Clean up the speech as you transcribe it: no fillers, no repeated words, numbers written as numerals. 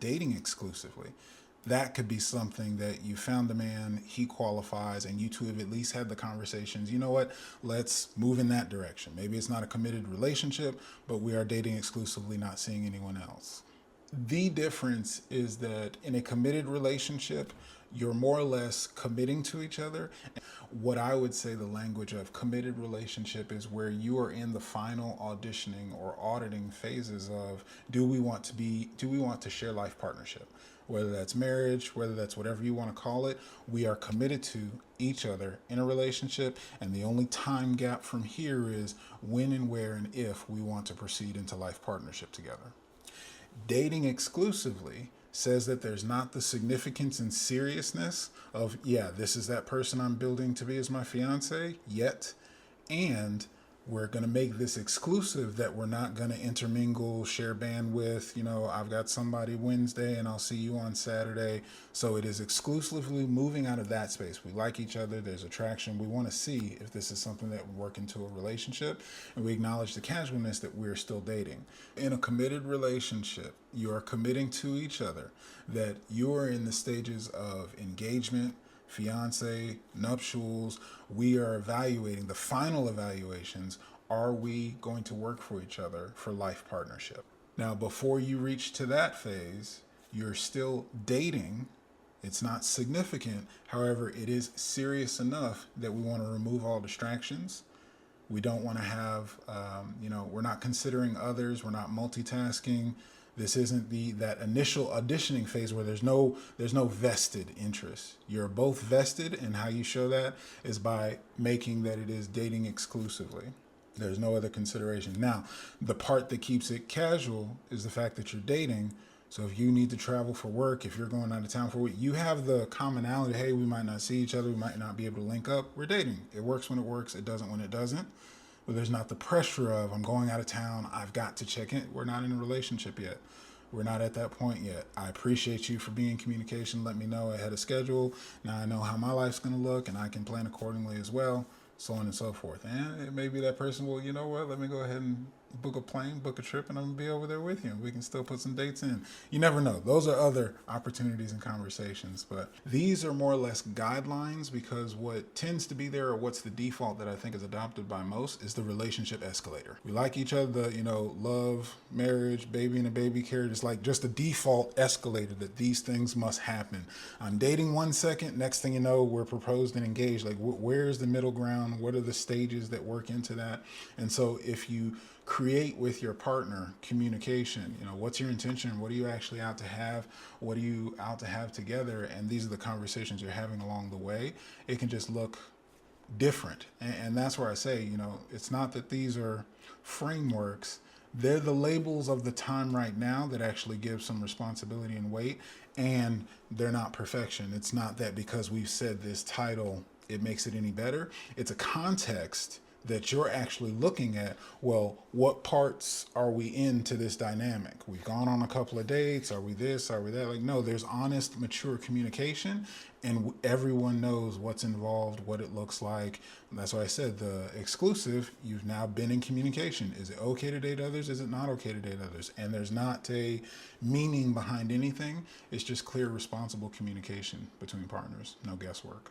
dating exclusively. That could be something that you found a man, he qualifies, and you two have at least had the conversations. You know what? Let's move in that direction. Maybe it's not a committed relationship, but we are dating exclusively, not seeing anyone else. The difference is that in a committed relationship, you're more or less committing to each other. What I would say the language of committed relationship is where you are in the final auditioning or auditing phases of do we want to share life partnership? Whether that's marriage, whether that's whatever you want to call it, we are committed to each other in a relationship. And the only time gap from here is when and where and if we want to proceed into life partnership together. Dating exclusively says that there's not the significance and seriousness of, yeah, this is that person I'm building to be as my fiance yet. And we're going to make this exclusive that we're not going to intermingle, share bandwidth. You know, I've got somebody Wednesday and I'll see you on Saturday. So it is exclusively moving out of that space. We like each other. There's attraction. We want to see if this is something that would work into a relationship. And we acknowledge the casualness that we're still dating. In a committed relationship, you are committing to each other, that you are in the stages of engagement, fiance, nuptials. We are evaluating the final evaluations. Are we going to work for each other for life partnership? Now, before you reach to that phase, you're still dating. It's not significant. However, it is serious enough that we want to remove all distractions. We don't want to have, we're not considering others. We're not multitasking. This isn't that initial auditioning phase where there's no vested interest. You're both vested, and how you show that is by making that it is dating exclusively. There's no other consideration. Now, the part that keeps it casual is the fact that you're dating. So if you need to travel for work, if you're going out of town for work, you have the commonality, hey, we might not see each other, we might not be able to link up. We're dating. It works when it works, it doesn't when it doesn't. But there's not the pressure of, I'm going out of town, I've got to check in. We're not in a relationship yet. We're not at that point yet. I appreciate you for being in communication. Let me know ahead of schedule. Now I know how my life's going to look, and I can plan accordingly as well, so on and so forth. And it may be that person will, you know what, let me go ahead and book a plane, book a trip, and I'm going to be over there with you. We can still put some dates in. You never know. Those are other opportunities and conversations. But these are more or less guidelines, because what tends to be there, or what's the default that I think is adopted by most, is the relationship escalator. We like each other, love, marriage, baby and a baby carriage. It's like just a default escalator that these things must happen. I'm dating 1 second. Next thing you know, we're proposed and engaged. Like, where's the middle ground? What are the stages that work into that? And so if you create with your partner communication, what's your intention? What are you actually out to have? What are you out to have together? And these are the conversations you're having along the way. It can just look different. And that's where I say, it's not that these are frameworks. They're the labels of the time right now that actually give some responsibility and weight, and they're not perfection. It's not that because we've said this title, it makes it any better. It's a context that you're actually looking at. Well, what parts are we into this dynamic? We've gone on a couple of dates. Are we this? Are we that? Like, no, there's honest, mature communication, and everyone knows what's involved, what it looks like. And that's why I said the exclusive, you've now been in communication. Is it okay to date others? Is it not okay to date others? And there's not a meaning behind anything. It's just clear, responsible communication between partners. No guesswork.